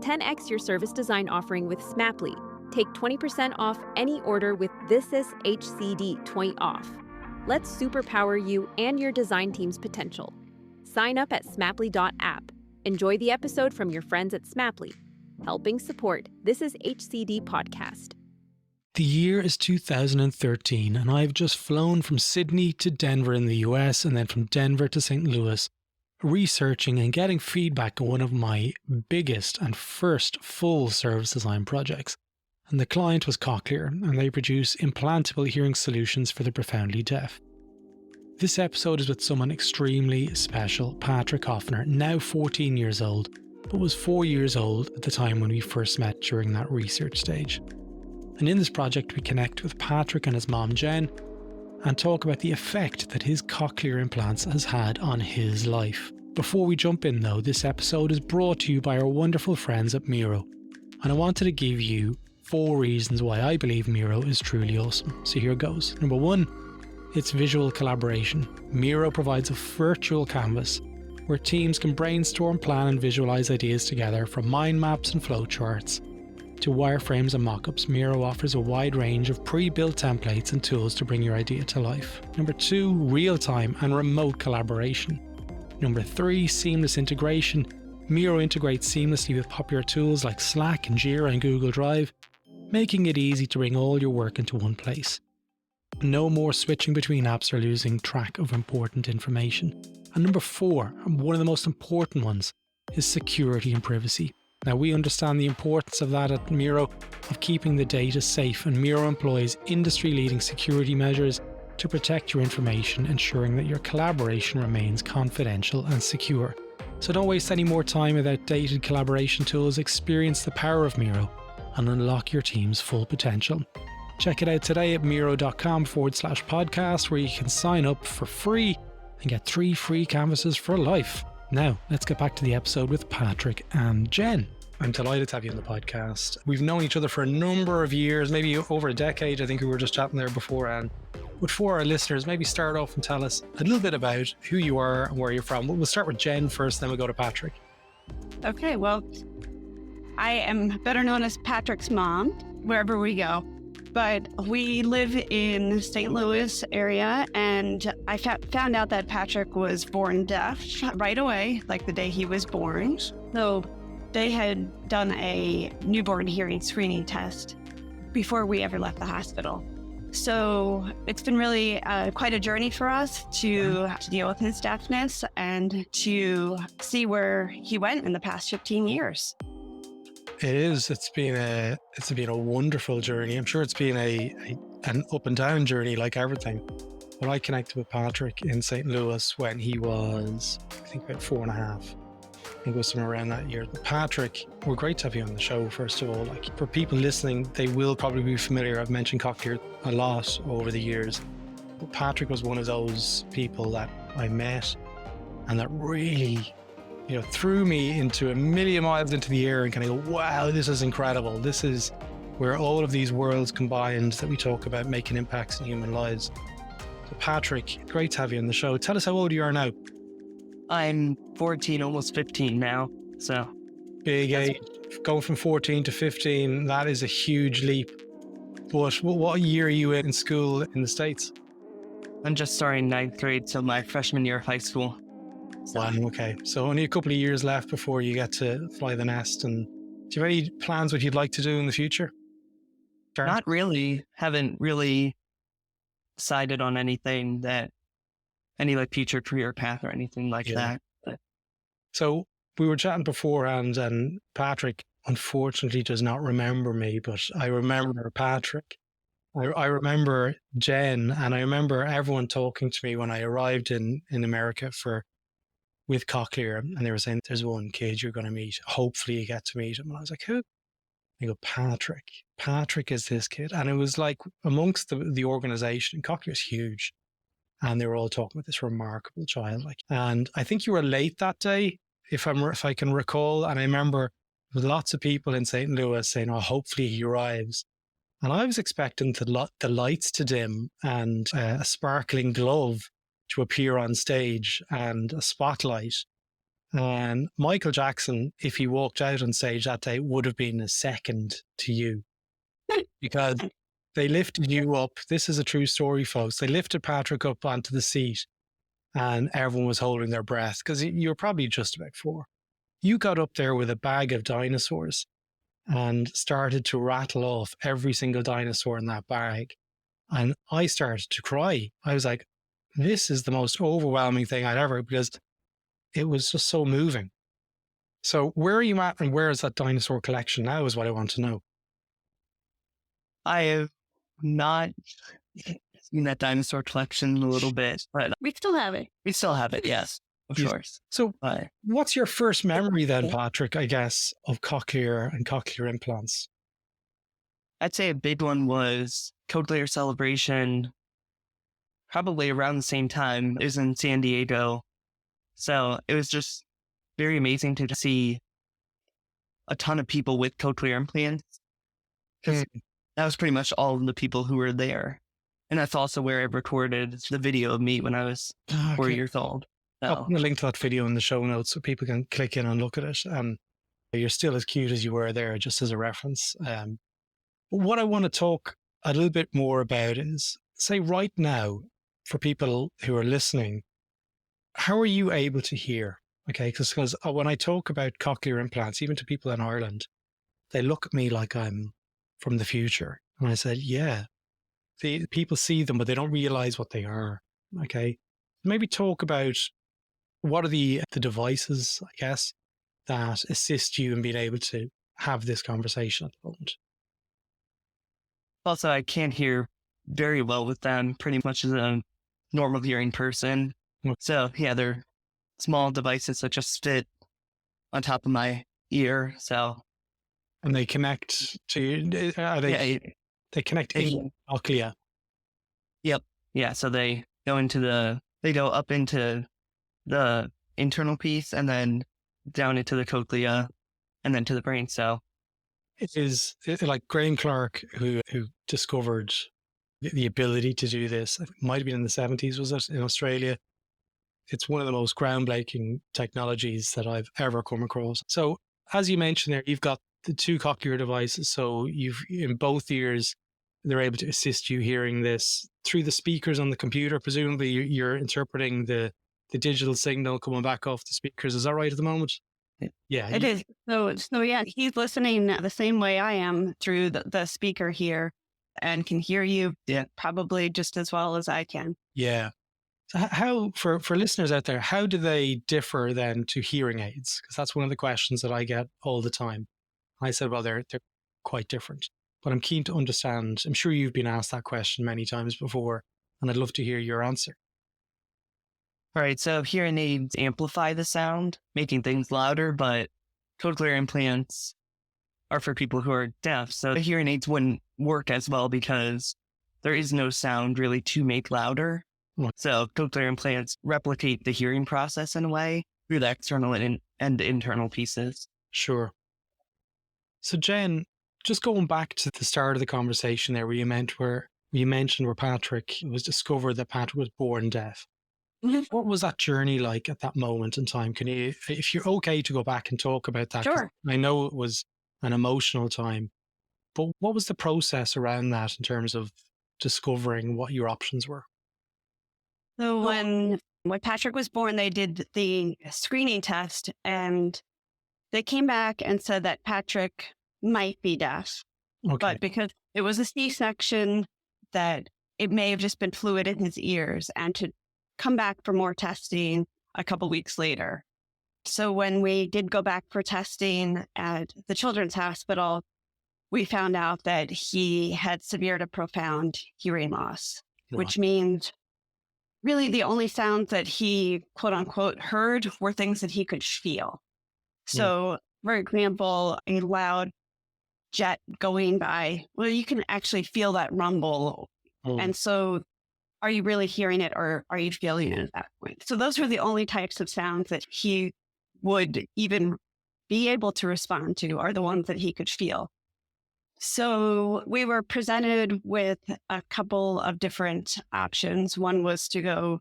10x your service design offering with Smapply. Take 20% off any order with This Is HCD 20 off. Let's superpower you and your design team's potential. Sign up at smapply.app. Enjoy the episode from your friends at Smapply, helping support This Is HCD podcast. The year is 2013 and I've just flown from Sydney to Denver in the US and then from Denver to St. Louis, researching and getting feedback on one of my biggest and first full service design projects. And the client was Cochlear, and they produce implantable hearing solutions for the profoundly deaf. This episode is with someone extremely special, Patrick Hoffner, now 14 years old, but was 4 years old at the time when we first met during that research stage. And in this project we connect with Patrick and his mom Jen and talk about the effect that his cochlear implants has had on his life. Before we jump in though, this episode is brought to you by our wonderful friends at Miro. And I wanted to give you 4 reasons why I believe Miro is truly awesome. So here goes. Number 1, it's visual collaboration. Miro provides a virtual canvas where teams can brainstorm, plan and visualize ideas together, from mind maps and flowcharts to wireframes and mockups. Miro offers a wide range of pre-built templates and tools to bring your idea to life. Number 2, real-time and remote collaboration. Number 3, seamless integration. Miro integrates seamlessly with popular tools like Slack and Jira and Google Drive, making it easy to bring all your work into one place. No more switching between apps or losing track of important information. And number 4, and one of the most important ones, is security and privacy. Now, we understand the importance of that at Miro, of keeping the data safe, and Miro employs industry-leading security measures to protect your information, ensuring that your collaboration remains confidential and secure. So don't waste any more time with outdated collaboration tools. Experience the power of Miro and unlock your team's full potential. Check it out today at miro.com/podcast, where you can sign up for free and get 3 free canvases for life. Now, let's get back to the episode with Patrick and Jen. I'm delighted to have you on the podcast. We've known each other for a number of years, maybe over a decade. I think we were just chatting there beforehand. But for our listeners, maybe start off and tell us a little bit about who you are and where you're from. We'll start with Jen first, then we'll go to Patrick. Okay, well, I am better known as Patrick's mom, wherever we go. But we live in St. Louis area, and I found out that Patrick was born deaf right away, like the day he was born. So they had done a newborn hearing screening test before we ever left the hospital. So it's been really quite a journey for us to deal with his deafness and to see where he went in the past 15 years. It is. It's been a wonderful journey. I'm sure it's been an up and down journey like everything. But I connected with Patrick in St. Louis when he was, I think, about 4.5. I think it was somewhere around that year. But Patrick, we're great to have you on the show, first of all. Like, for people listening, they will probably be familiar. I've mentioned Cochlear a lot over the years. But Patrick was one of those people that I met and that really, threw me into a million miles into the air and kind of go, wow, this is incredible. This is where all of these worlds combined that we talk about making impacts in human lives. So Patrick, great to have you on the show. Tell us how old you are now. I'm 14, almost 15 now. So big age. Going from 14 to 15, that is a huge leap. But what year are you in school in the States? I'm just starting 9th grade, so my freshman year of high school. Wow, okay. So only a couple of years left before you get to fly the nest. And do you have any plans what you'd like to do in the future? Sure. Not really. Haven't really decided on anything any like future career path or anything like that. But. So we were chatting beforehand, and Patrick unfortunately does not remember me, but I remember Patrick. I remember Jen, and I remember everyone talking to me when I arrived in America with Cochlear, and they were saying, there's one kid you're going to meet. Hopefully you get to meet him. And I was like, who? They go, Patrick. Patrick is this kid. And it was like amongst the organization, Cochlear's huge. And they were all talking about this remarkable child. And I think you were late that day, if I can recall. And I remember there was lots of people in St. Louis saying, oh, hopefully he arrives. And I was expecting the lights to dim and a sparkling glove to appear on stage and a spotlight. And Michael Jackson, if he walked out on stage that day, would have been a second to you because they lifted you up. This is a true story, folks. They lifted Patrick up onto the seat and everyone was holding their breath because you were probably just about 4. You got up there with a bag of dinosaurs and started to rattle off every single dinosaur in that bag. And I started to cry. I was like, this is the most overwhelming thing I'd ever, because it was just so moving. So where are you at and where is that dinosaur collection now is what I want to know. I have not seen that dinosaur collection in a little bit, but We still have it. we still have it, yes, of Yes. course. So But what's your first memory then, Patrick, I guess, of Cochlear and cochlear implants? I'd say a big one was Cochlear Celebration, probably around the same time. It was in San Diego. So it was just very amazing to see a ton of people with cochlear implants. Because that was pretty much all of the people who were there. And that's also where I recorded the video of me when I was 4 years old. I'll So put a link to that video in the show notes so people can click in and look at it. You're still as cute as you were there, just as a reference. But what I want to talk a little bit more about is, say, right now, for people who are listening, how are you able to hear? Okay, because when I talk about cochlear implants, even to people in Ireland, they look at me like I'm from the future. And I said, yeah, people see them, but they don't realize what they are. Okay, maybe talk about what are the devices, I guess, that assist you in being able to have this conversation at the moment. also, I can't hear very well with them, pretty much as a normal hearing person. Okay. So yeah, they're small devices that just fit on top of my ear. So And they connect to, they connect in cochlea. Yep. Yeah. So they go up into the internal piece and then down into the cochlea and then to the brain. So It is like Graham Clark, who discovered the ability to do this. It might have been in the 70s, was it, in Australia? It's one of the most groundbreaking technologies that I've ever come across. So as you mentioned there, you've got the 2 cochlear devices. So you've, in both ears, they're able to assist you hearing this through the speakers on the computer. Presumably you're interpreting the digital signal coming back off the speakers. Is that right at the moment? Yeah. It is. So yeah, he's listening the same way I am through the speaker here and can hear you probably just as well as I can. Yeah. So how, for listeners out there, how do they differ then to hearing aids? Because that's one of the questions that I get all the time. I said, well, they're quite different, but I'm keen to understand. I'm sure you've been asked that question many times before, and I'd love to hear your answer. all right. So hearing aids amplify the sound, making things louder, but cochlear implants are for people who are deaf. So the hearing aids wouldn't work as well because there is no sound really to make louder. Right. So cochlear implants replicate the hearing process in a way through the external and internal pieces. Sure. So Jen, just going back to the start of the conversation there, where you mentioned where Patrick, it was discovered that Patrick was born deaf. What was that journey like at that moment in time? Can you, if you're okay to go back and talk about that? 'Cause Sure. I know it was an emotional time, but what was the process around that in terms of discovering what your options were? So when Patrick was born, they did the screening test and they came back and said that Patrick might be deaf, Okay. but because it was a C-section, that it may have just been fluid in his ears, and to come back for more testing a couple weeks later. So when we did go back for testing at the Children's Hospital, we found out that he had severe to profound hearing loss, which means really the only sounds that he, quote unquote, heard were things that he could feel. So, for example, a loud jet going by, well, you can actually feel that rumble. And so are you really hearing it, or are you feeling it at that point? So those were the only types of sounds that he would even be able to respond to, are the ones that he could feel. So we were presented with a couple of different options. One was to go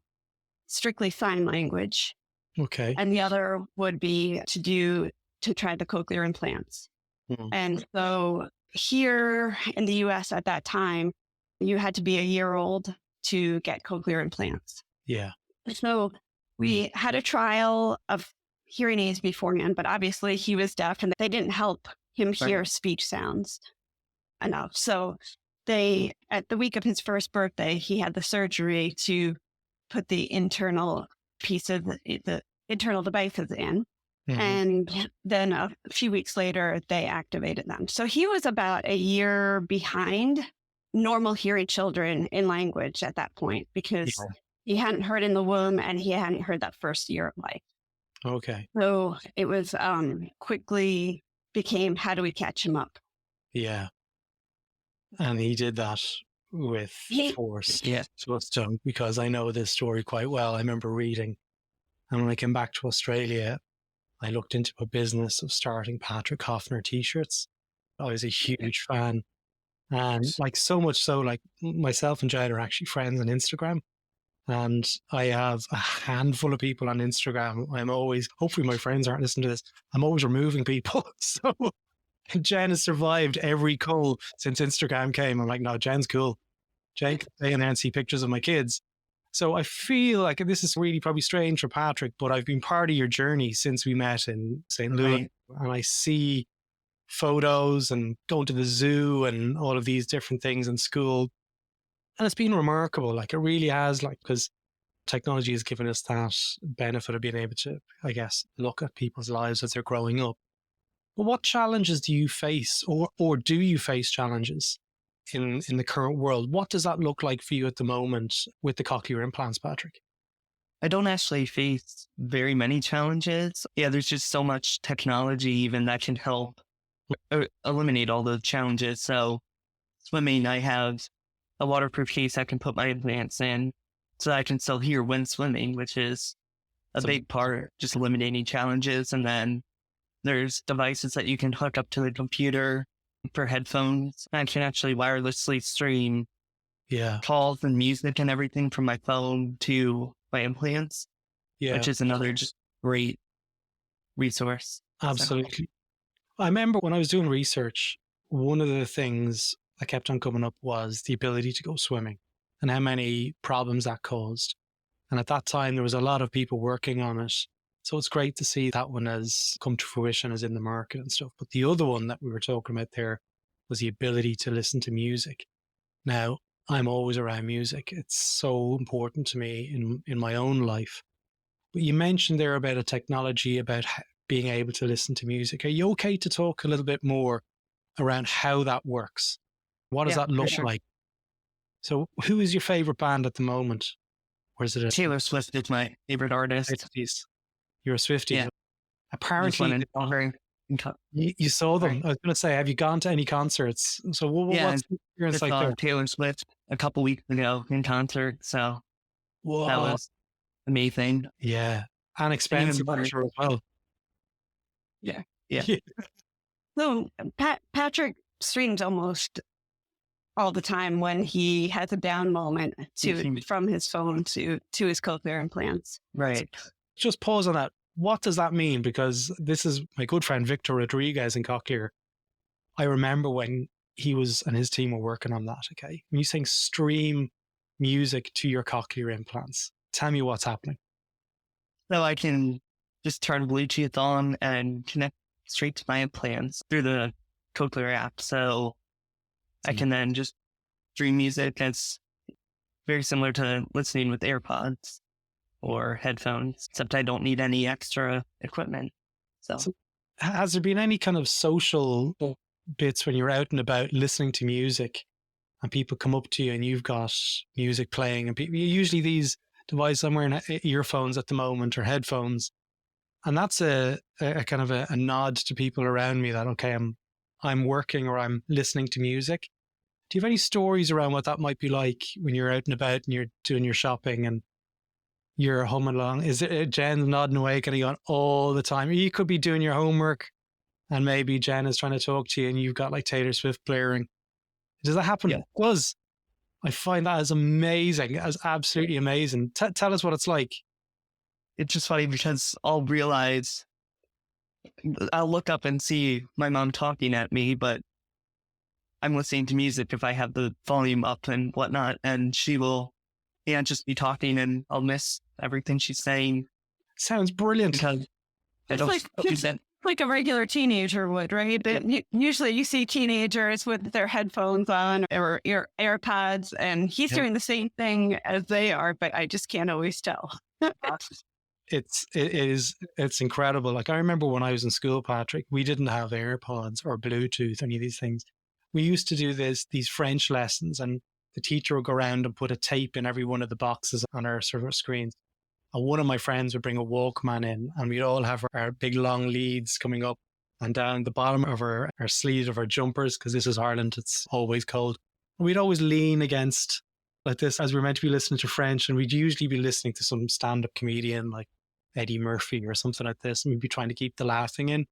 strictly sign language. Okay. and the other would be to try the cochlear implants. Hmm. And so here in the US at that time, you had to be a year old to get cochlear implants. Yeah. So we had a trial of hearing aids beforehand, but obviously he was deaf and they didn't help him hear speech sounds enough. So at the week of his first birthday, he had the surgery to put the internal piece of the internal devices in. Mhm. And then a few weeks later, they activated them. So he was about a year behind normal hearing children in language at that point, because he hadn't heard in the womb and he hadn't heard that first year of life. Okay. So it was quickly became, how do we catch him up? Yeah. And he did that with force. Yeah. So because I know this story quite well. I remember reading, and when I came back to Australia, I looked into a business of starting Patrick Hoffner t-shirts. I was a huge fan. And like so much so, like myself and Jed are actually friends on Instagram. And I have a handful of people on Instagram. I'm always, hopefully my friends aren't listening to this, I'm always removing people. So Jen has survived every cull since Instagram came. I'm like, no, Jen's cool. Jen can stay in there and see pictures of my kids. So I feel like, and this is really probably strange for Patrick, but I've been part of your journey since we met in St. Louis. And I see photos and going to the zoo and all of these different things in school. And it's been remarkable. Like it really has, like, because technology has given us that benefit of being able to, I guess, look at people's lives as they're growing up. But what challenges do you face, or do you face challenges in the current world? What does that look like for you at the moment with the cochlear implants, Patrick? I don't actually face very many challenges. Yeah, there's just so much technology even that can help eliminate all the challenges. So swimming, I have a waterproof case I can put my implants in so I can still hear when swimming, which is a big part, just eliminating challenges. And then there's devices that you can hook up to the computer for headphones. I can actually wirelessly stream calls and music and everything from my phone to my implants, which is another just great resource. Absolutely. I remember when I was doing research, one of the things that kept on coming up was the ability to go swimming and how many problems that caused. And at that time, there was a lot of people working on it. So it's great to see that one has come to fruition, is in the market and stuff. But the other one that we were talking about there was the ability to listen to music. Now, I'm always around music. It's so important to me in my own life. But you mentioned there about a technology, about being able to listen to music. Are you okay to talk a little bit more around how that works? What does that look like? So who is your favorite band at the moment? Or is it Taylor Swift is my favorite artist. You're a Swiftie. Yeah. Apparently, you saw them. I was going to say, have you gone to any concerts? So what's the experience like there? Taylor Swift a couple weeks ago in concert. So that was amazing. Yeah. And expensive as well. Yeah. So Patrick streams almost all the time when he has a down moment from his phone to his cochlear implants. Right. Just pause on that. What does that mean? Because this is my good friend Victor Rodriguez in Cochlear. I remember when he was and his team were working on that. Okay, when you're saying stream music to your cochlear implants, tell me what's happening. So I can just turn Bluetooth on and connect straight to my implants through the Cochlear app. So I can then just stream music that's very similar to listening with AirPods or headphones, except I don't need any extra equipment. So has there been any kind of social bits when you're out and about listening to music and people come up to you and you've got music playing and usually these devices, I'm wearing earphones at the moment or headphones, and that's a kind of a nod to people around me that, okay, I'm working or I'm listening to music. Do you have any stories around what that might be like when you're out and about and you're doing your shopping and you're humming along? Is it Jen nodding away, kind of going all the time? You could be doing your homework and maybe Jen is trying to talk to you and you've got like Taylor Swift blaring. Does that happen? Yeah. It does. I find that as amazing, as absolutely amazing. Tell us what it's like. it's just funny because I'll look up and see my mom talking at me, but I'm listening to music if I have the volume up and whatnot, and she will, just be talking, and I'll miss everything she's saying. Sounds brilliant. Because it's like a regular teenager would, right? Usually you see teenagers with their headphones on or AirPods, and he's doing the same thing as they are, but I just can't always tell. It's incredible. Like, I remember when I was in school, Patrick, we didn't have AirPods or Bluetooth, any of these things. We used to do these French lessons, and the teacher would go around and put a tape in every one of the boxes on our sort of screens. And one of my friends would bring a Walkman in, and we'd all have our big long leads coming up and down the bottom of our sleeves of our jumpers, because this is Ireland, it's always cold. And we'd always lean against like this as we're meant to be listening to French, and we'd usually be listening to some stand-up comedian like Eddie Murphy or something like this, and we'd be trying to keep the laughing in.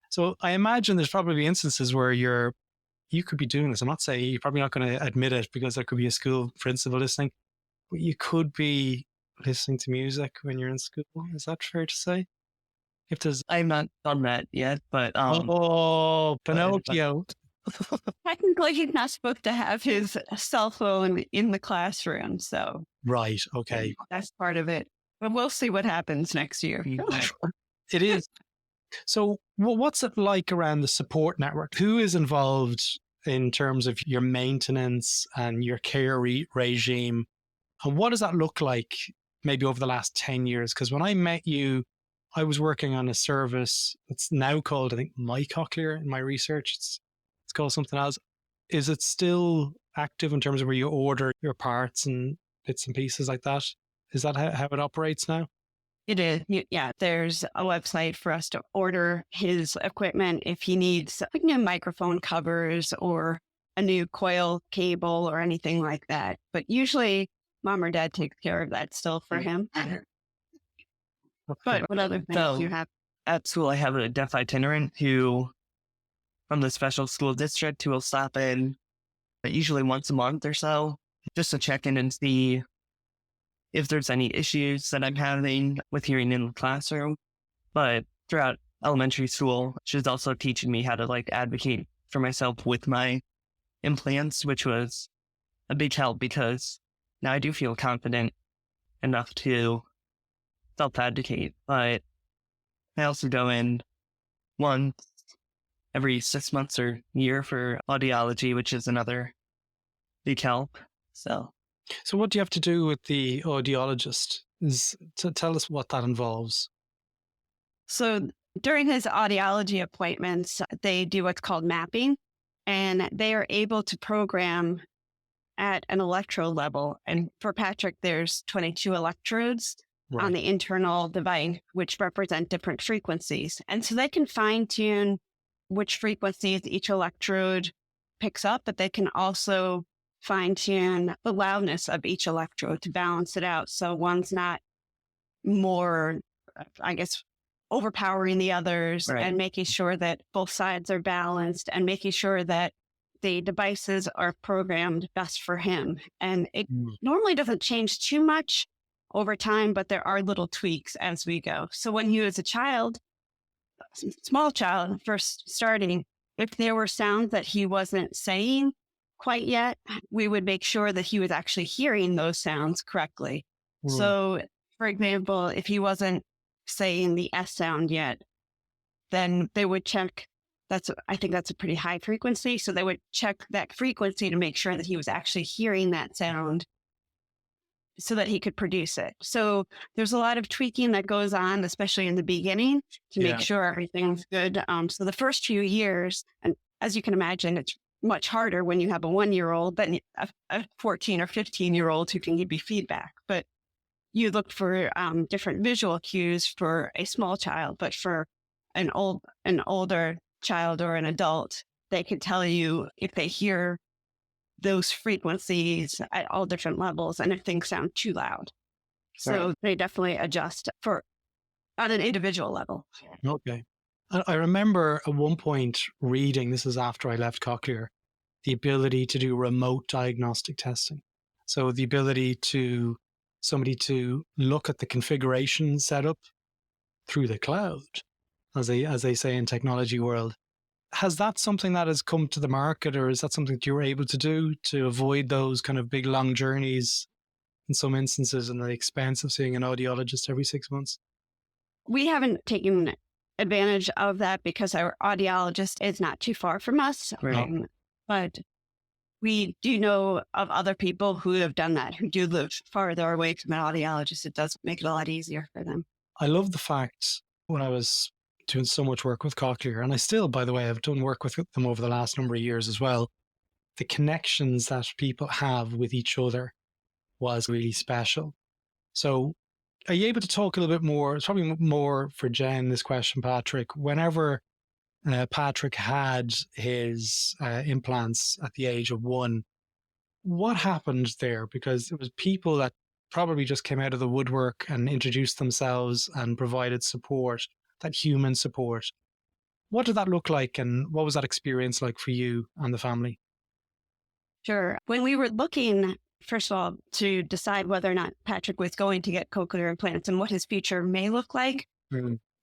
So I imagine there's probably instances where you could be doing this. I'm not saying, you're probably not going to admit it because there could be a school principal listening, but you could be listening to music when you're in school. Is that fair to say? If there's, I've not done that yet, but Pinocchio. Technically, he's not supposed to have his cell phone in the classroom, so Right. Okay. that's part of it. But we'll see what happens next year. It is. So what's it like around the support network? Who is involved in terms of your maintenance and your care regime? And what does that look like maybe over the last 10 years? Because when I met you, I was working on a service that's now called, I think, My Cochlear in my research. It's called something else. Is it still active in terms of where you order your parts and bits and pieces like that? Is that how it operates now? It is. Yeah, there's a website for us to order his equipment if he needs like new microphone covers or a new coil cable or anything like that. But usually mom or dad takes care of that still for him. But what other things do you have? At school, I have a deaf itinerant from the special school district who will stop in usually once a month or so, just to check in and see if there's any issues that I'm having with hearing in the classroom. But throughout elementary school, she's also teaching me how to advocate for myself with my implants, which was a big help because now I do feel confident enough to self-advocate. But I also go in once every 6 months or year for audiology, which is another big help. So what do you have to do with the audiologist? Tell us what that involves. So during his audiology appointments, they do what's called mapping, and they are able to program at an electrode level. And for Patrick, there's 22 electrodes on the internal device, which represent different frequencies. And so they can fine tune which frequencies each electrode picks up, but they can also fine tune the loudness of each electrode to balance it out. So one's not more, overpowering the others, and making sure that both sides are balanced and making sure that the devices are programmed best for him. And it normally doesn't change too much over time, but there are little tweaks as we go. So when he was a small child, first starting, if there were sounds that he wasn't saying quite yet, we would make sure that he was actually hearing those sounds correctly. So, for example, if he wasn't saying the S sound yet, then they would check. I think that's a pretty high frequency. So they would check that frequency to make sure that he was actually hearing that sound so that he could produce it. So there's a lot of tweaking that goes on, especially in the beginning, to make sure everything's good. So the first few years, and as you can imagine, it's much harder when you have a 1-year-old than a 14 or 15-year-old who can give you feedback. But you look for different visual cues for a small child, but for an older child or an adult, they can tell you if they hear those frequencies at all different levels and if things sound too loud. So they definitely adjust on an individual level. Okay. I remember at one point reading, this is after I left Cochlear, the ability to do remote diagnostic testing. So the ability to somebody to look at the configuration setup through the cloud, as they say in technology world. Has that something that has come to the market, or is that something that you were able to do to avoid those kind of big long journeys in some instances and the expense of seeing an audiologist every 6 months? We haven't taken advantage of that because our audiologist is not too far from us. Right. But we do know of other people who have done that, who do live farther away from an audiologist. It does make it a lot easier for them. I love the fact when I was doing so much work with Cochlear, and I still, by the way, have done work with them over the last number of years as well, the connections that people have with each other was really special. So are you able to talk a little bit more? It's probably more for Jen, this question, Patrick. Whenever Patrick had his implants at the age of 1, what happened there? Because it was people that probably just came out of the woodwork and introduced themselves and provided support, that human support. What did that look like, and what was that experience like for you and the family? Sure. When we were looking, first of all, to decide whether or not Patrick was going to get cochlear implants and what his future may look like,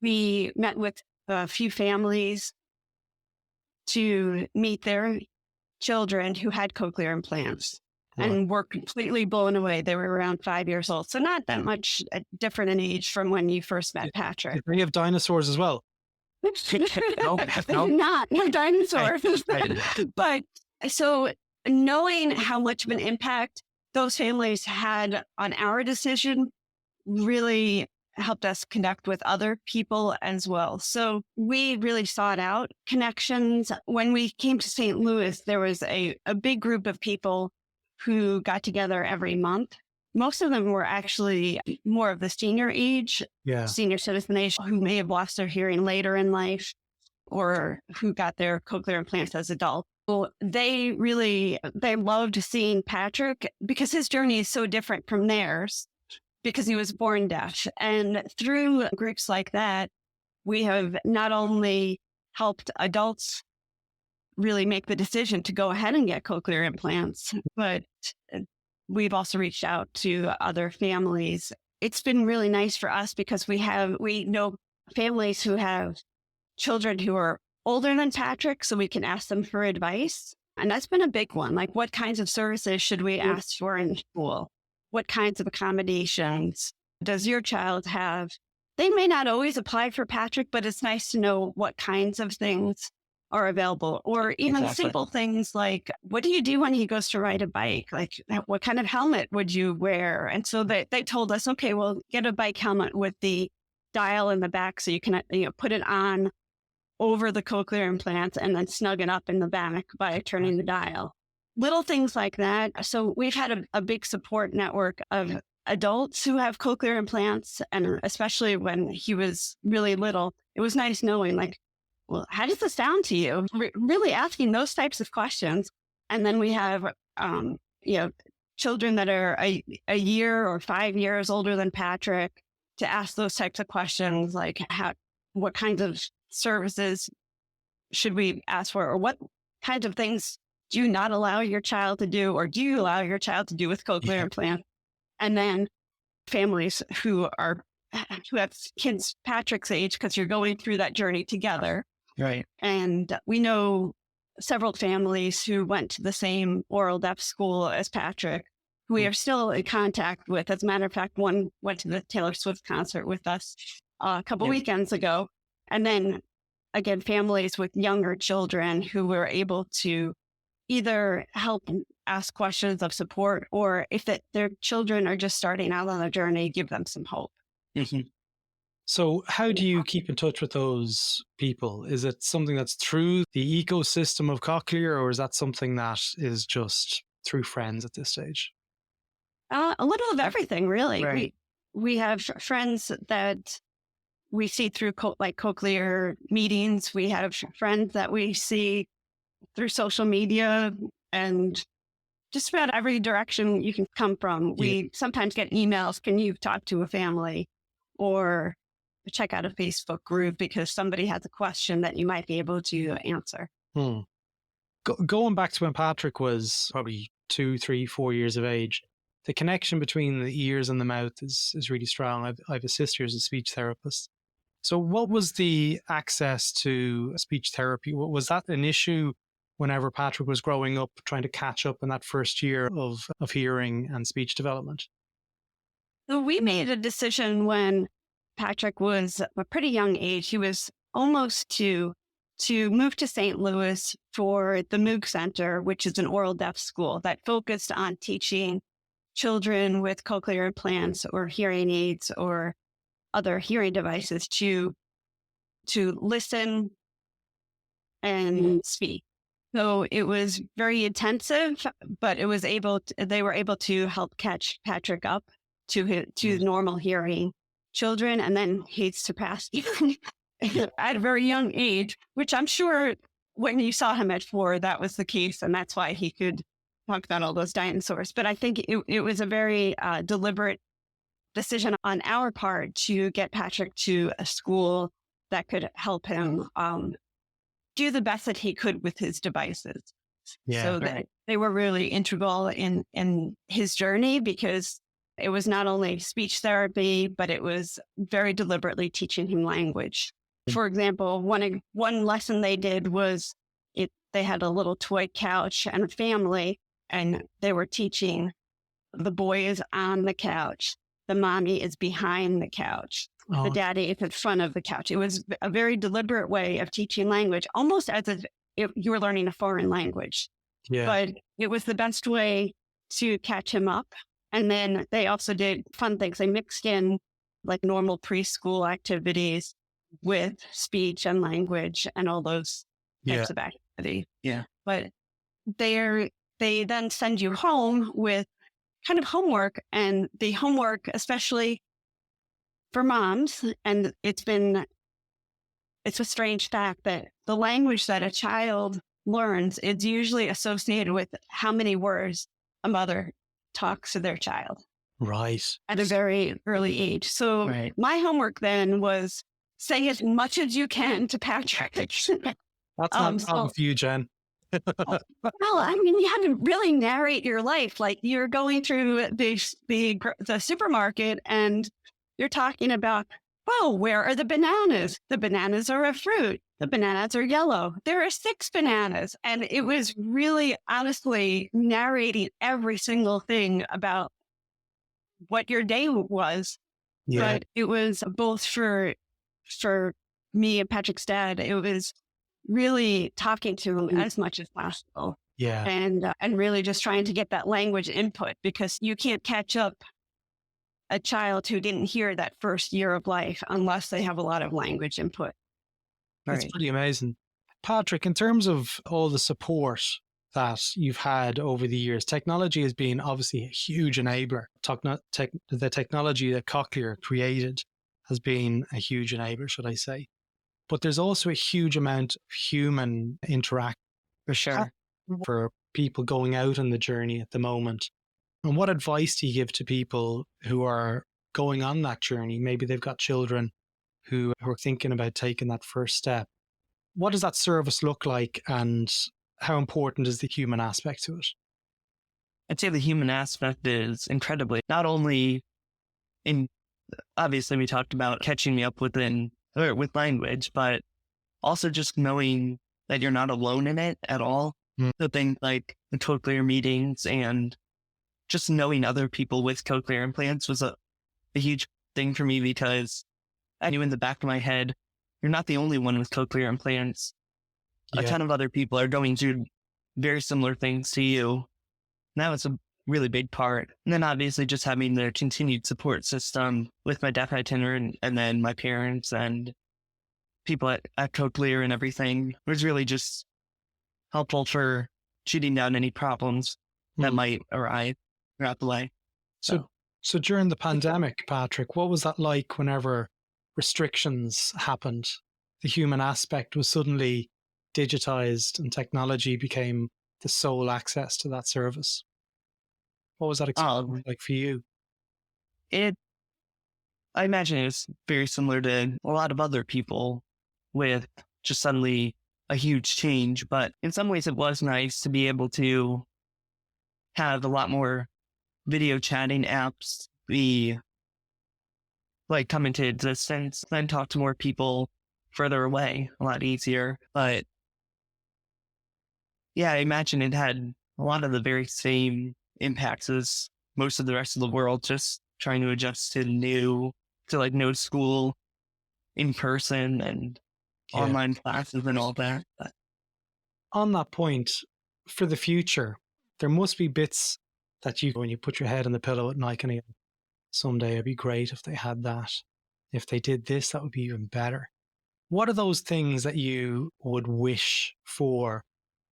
we met with a few families to meet their children who had cochlear implants. And were completely blown away. They were around 5 years old. So not that much different in age from when you first met Patrick. Did we have dinosaurs as well? No dinosaurs. But so knowing how much of an impact those families had on our decision really helped us connect with other people as well. So we really sought out connections. When we came to St. Louis, there was a big group of people who got together every month. Most of them were actually more of the senior age, senior citizen age, who may have lost their hearing later in life or who got their cochlear implants as adults. So they loved seeing Patrick because his journey is so different from theirs because he was born deaf. And through groups like that, we have not only helped adults really make the decision to go ahead and get cochlear implants, but we've also reached out to other families. It's been really nice for us because we know families who have children who are older than Patrick, so we can ask them for advice. And that's been a big one. Like, what kinds of services should we ask for in school? What kinds of accommodations does your child have? They may not always apply for Patrick, but it's nice to know what kinds of things are available, or even simple things like, what do you do when he goes to ride a bike? Like, what kind of helmet would you wear? And so they told us, okay, well, get a bike helmet with the dial in the back so you can put it on over the cochlear implants and then snug it up in the back by turning the dial. Little things like that. So we've had a big support network of adults who have cochlear implants, and especially when he was really little, it was nice knowing, like, well, how does this sound to you? Really asking those types of questions. And then we have, children that are a year or 5 years older than Patrick to ask those types of questions, like what kinds of services should we ask for, or what kinds of things do you not allow your child to do, or do you allow your child to do with cochlear implant? And then families who have kids Patrick's age, because you're going through that journey together. Right. And we know several families who went to the same oral deaf school as Patrick, who we are still in contact with. As a matter of fact, one went to the Taylor Swift concert with us a couple weekends ago. And then again, families with younger children who were able to either help ask questions of support, or if their children are just starting out on a journey, give them some hope. Mm-hmm. So how do you keep in touch with those people? Is it something that's through the ecosystem of Cochlear, or is that something that is just through friends at this stage? A little of everything, really. Right. We have friends that we see through Cochlear meetings. We have friends that we see through social media, and just about every direction you can come from. We sometimes get emails, can you talk to a family? Or check out a Facebook group because somebody has a question that you might be able to answer. Going back to when Patrick was probably 2, 3, 4 years of age, the connection between the ears and the mouth is really strong. I have a sister who's a speech therapist. So what was the access to speech therapy? Was that an issue whenever Patrick was growing up, trying to catch up in that first year of hearing and speech development? So we made a decision when Patrick was a pretty young age. He was almost two, to move to St. Louis for the Moog Center, which is an oral deaf school that focused on teaching children with cochlear implants or hearing aids or other hearing devices to listen and speak. So it was very intensive, but it was they were able to help catch Patrick up to normal hearing children, and then he surpassed at a very young age, which I'm sure when you saw him at 4, that was the case, and that's why he could talk about all those dinosaurs. But I think it was a very deliberate decision on our part to get Patrick to a school that could help him do the best that he could with his devices. Yeah. So that they were really integral in his journey, because it was not only speech therapy, but it was very deliberately teaching him language. For example, one lesson they did was they had a little toy couch and a family, and they were teaching the boy is on the couch, the mommy is behind the couch, the daddy is in front of the couch. It was a very deliberate way of teaching language, almost as if you were learning a foreign language. Yeah. But it was the best way to catch him up. And then they also did fun things. They mixed in like normal preschool activities with speech and language and all those types of activity. Yeah. But they then send you home with kind of homework, and the homework, especially for moms, and it's a strange fact that the language that a child learns is usually associated with how many words a mother talks to their child. Right. At a very early age. So my homework then was say as much as you can to Patrick. That's not for you, Jen. Well, I mean, you had to really narrate your life. Like you're going through the supermarket and you're talking about, oh, where are the bananas? The bananas are a fruit. The bananas are yellow. There are 6 bananas. And it was really honestly narrating every single thing about what your day was. Yeah. But it was both for me and Patrick's dad, it was really talking to him as much as possible. Yeah. And really just trying to get that language input, because you can't catch up a child who didn't hear that first year of life unless they have a lot of language input. That's pretty amazing. Patrick, in terms of all the support that you've had over the years, technology has been obviously a huge enabler. The technology that Cochlear created has been a huge enabler, should I say. But there's also a huge amount of human interaction. For sure. For people going out on the journey at the moment. And what advice do you give to people who are going on that journey? Maybe they've got children who are thinking about taking that first step. What does that service look like, and how important is the human aspect to it? I'd say the human aspect is incredibly, not only obviously we talked about catching me up with language, but also just knowing that you're not alone in it at all. So things like the cochlear meetings and just knowing other people with cochlear implants was a huge thing for me, because I knew in the back of my head, you're not the only one with cochlear implants. A ton of other people are going through very similar things to you. And that was a really big part. And then obviously just having the continued support system with my deaf itinerant and then my parents and people at Cochlear and everything was really just helpful for shooting down any problems that might arise throughout the way. So during the pandemic, Patrick, what was that like whenever restrictions happened? The human aspect was suddenly digitized and technology became the sole access to that service. What was that experience like for you? I imagine it was very similar to a lot of other people with just suddenly a huge change. But in some ways, it was nice to be able to have a lot more video chatting apps be like come into existence, then talk to more people further away a lot easier. But yeah, I imagine it had a lot of the very same impacts as most of the rest of the world, just trying to adjust to like no school in person and online classes and all that. But on that point, for the future, there must be bits that when you put your head on the pillow at night, kind of, someday it'd be great if they had that. If they did this, that would be even better. What are those things that you would wish for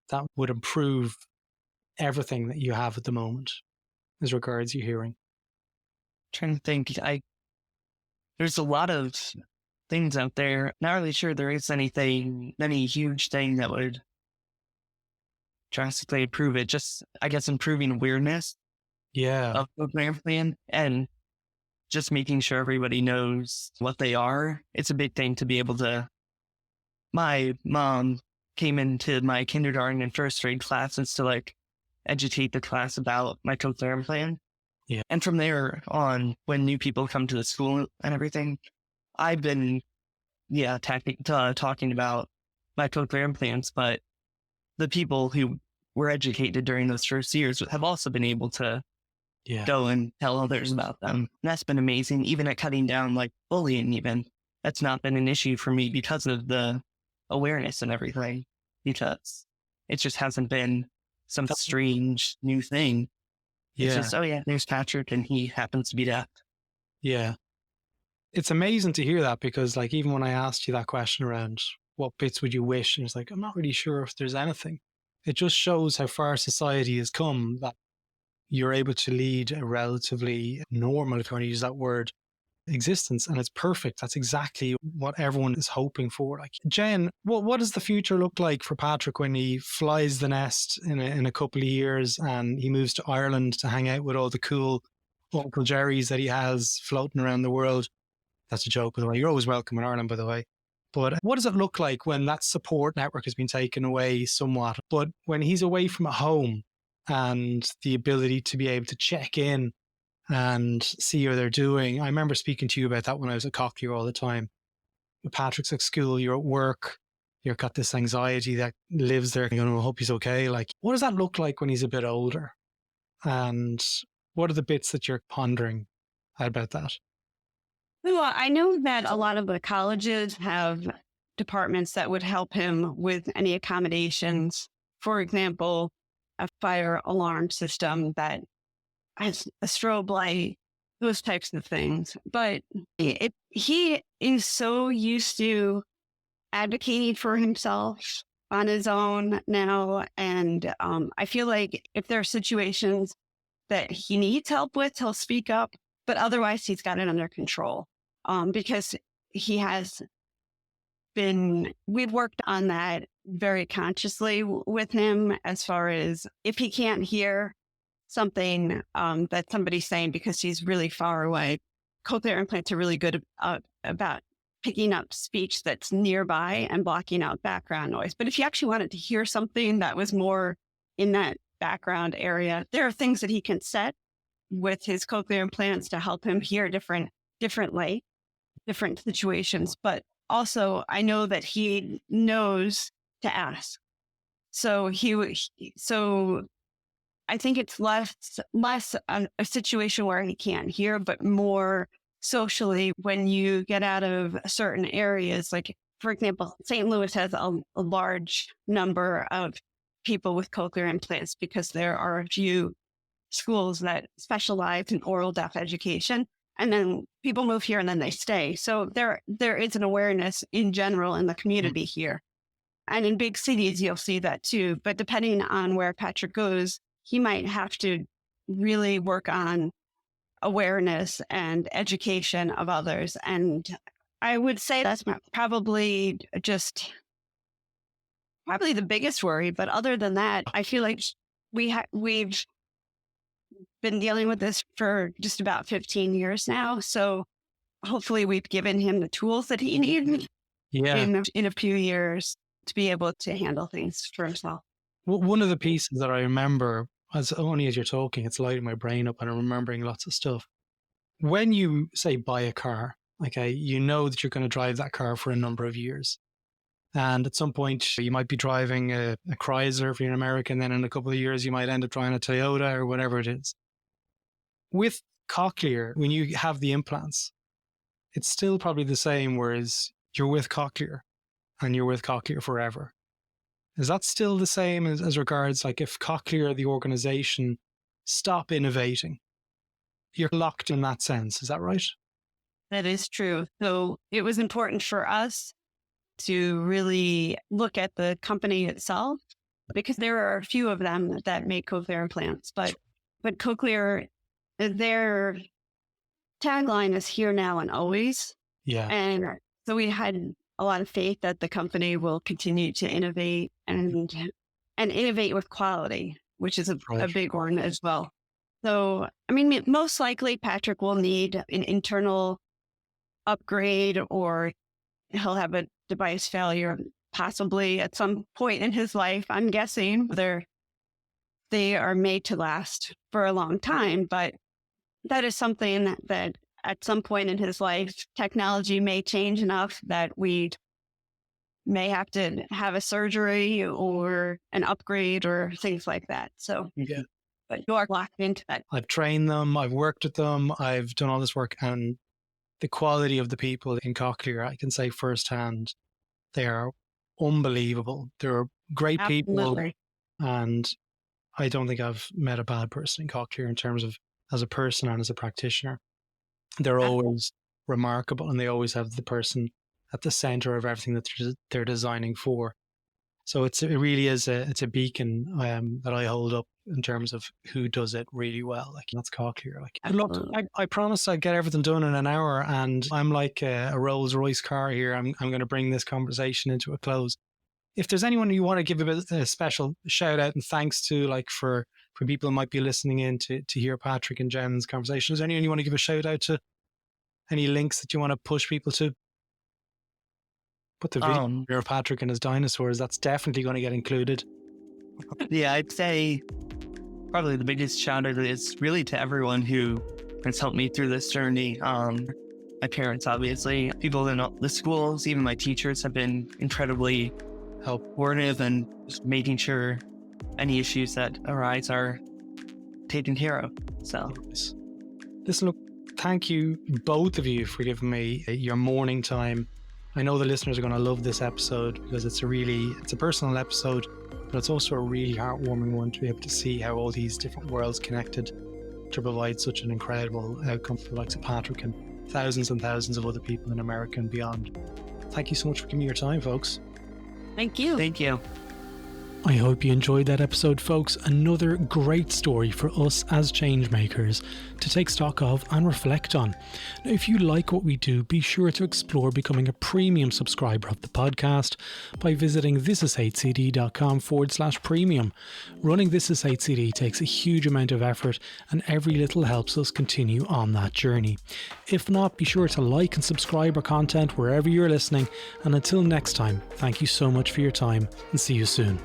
that would improve everything that you have at the moment as regards your hearing? trying to think, there's a lot of things out there. Not really sure there is any huge thing that would drastically improve it. Just, I guess, improving awareness of cochlear implant and just making sure everybody knows what they are. It's a big thing to be able to. My mom came into my kindergarten and first grade classes to like educate the class about my cochlear implant. Yeah. And from there on, when new people come to the school and everything, I've been, talking about my cochlear implants, but the people who were educated during those first years have also been able to go and tell others about them. And that's been amazing, even at cutting down like bullying even. That's not been an issue for me because of the awareness and everything, because it just hasn't been some strange new thing. It's just, there's Patrick and he happens to be deaf. Yeah. It's amazing to hear that, because like even when I asked you that question around what bits would you wish, and it's like, I'm not really sure if there's anything. It just shows how far society has come that you're able to lead a relatively normal, if you want to use that word, existence, and it's perfect. That's exactly what everyone is hoping for. Like, Jen, what does the future look like for Patrick when he flies the nest in a couple of years and he moves to Ireland to hang out with all the cool Uncle Gerrys that he has floating around the world? That's a joke, by the way. You're always welcome in Ireland, by the way. But what does it look like when that support network has been taken away somewhat, but when he's away from home and the ability to be able to check in and see how they're doing? I remember speaking to you about that when I was at Cochlear all the time. Patrick's at school, you're at work, you've got this anxiety that lives there. I hope he's okay. Like, what does that look like when he's a bit older? And what are the bits that you're pondering about that? Well, I know that a lot of the colleges have departments that would help him with any accommodations. For example, a fire alarm system that has a strobe light, those types of things. But he is so used to advocating for himself on his own now. And I feel like if there are situations that he needs help with, he'll speak up. But otherwise, he's got it under control because he has been, we've worked on that very consciously with him as far as if he can't hear something that somebody's saying because he's really far away. Cochlear implants are really good about picking up speech that's nearby and blocking out background noise. But if you actually wanted to hear something that was more in that background area, there are things that he can set with his cochlear implants to help him hear differently, different situations. But also, I know that he knows to ask. So I think it's less a situation where he can't hear, but more socially when you get out of certain areas. Like, for example, St. Louis has a large number of people with cochlear implants because there are a few schools that specialize in oral deaf education. And then people move here and then they stay. So there is an awareness in general in the community here. And in big cities, you'll see that too. But depending on where Patrick goes, he might have to really work on awareness and education of others. And I would say that's probably the biggest worry. But other than that, I feel like we've been dealing with this for just about 15 years now. So hopefully we've given him the tools that he needs in a few years to be able to handle things for himself. One of the pieces that I remember as you're talking, it's lighting my brain up and I'm remembering lots of stuff. When you say buy a car, okay, you know that you're going to drive that car for a number of years. And at some point, you might be driving a Chrysler if you're in America, and then in a couple of years, you might end up driving a Toyota or whatever it is. With Cochlear, when you have the implants, it's still probably the same, whereas you're with Cochlear and you're with Cochlear forever. Is that still the same as regards, like, if Cochlear, the organization, stop innovating, you're locked in that sense? Is that right? That is true. So it was important for us to really look at the company itself, because there are a few of them that make cochlear implants, but Cochlear, their tagline is here, now, and always. Yeah. And so we had a lot of faith that the company will continue to innovate and innovate with quality, which is a big one as well. So, I mean, most likely Patrick will need an internal upgrade, or he'll have a device failure possibly at some point in his life. I'm guessing they are made to last for a long time, but that is something that at some point in his life, technology may change enough that we may have to have a surgery or an upgrade or things like that. So, yeah. But you are locked into that. I've trained them, I've worked with them, I've done all this work, and the quality of the people in Cochlear, I can say firsthand, they are unbelievable. They're great Absolutely. people, and I don't think I've met a bad person in Cochlear in terms of as a person and as a practitioner. They're always remarkable, and they always have the person at the center of everything that they're designing for. So it really is it's a beacon that I hold up in terms of who does it really well. Like, that's Cochlear. Like, look, I promised I'd get everything done in an hour, and I'm like a Rolls Royce car here. I'm going to bring this conversation into a close. If there's anyone you want to give a special shout out and thanks to, like, for people who might be listening in to hear Patrick and Jen's conversation, is there anyone you want to give a shout out to? Any links that you want to push people to? Put the video of Patrick and his dinosaurs. That's definitely going to get included. Yeah, I'd say probably the biggest shout out is really to everyone who has helped me through this journey. My parents, obviously, people in the schools, even my teachers have been incredibly supportive and just making sure any issues that arise are taken care of. So, listen, look, thank you, both of you, for giving me your morning time. I know the listeners are going to love this episode because it's a personal episode, but it's also a really heartwarming one to be able to see how all these different worlds connected to provide such an incredible outcome for the likes of Patrick and thousands of other people in America and beyond. Thank you so much for giving me your time, folks. Thank you. Thank you. I hope you enjoyed that episode, folks. Another great story for us as change makers to take stock of and reflect on. Now, if you like what we do, be sure to explore becoming a premium subscriber of the podcast by visiting thishcd.com/premium. Running This Is HCD takes a huge amount of effort, and every little helps us continue on that journey. If not, be sure to like and subscribe our content wherever you're listening. And until next time, thank you so much for your time, and see you soon.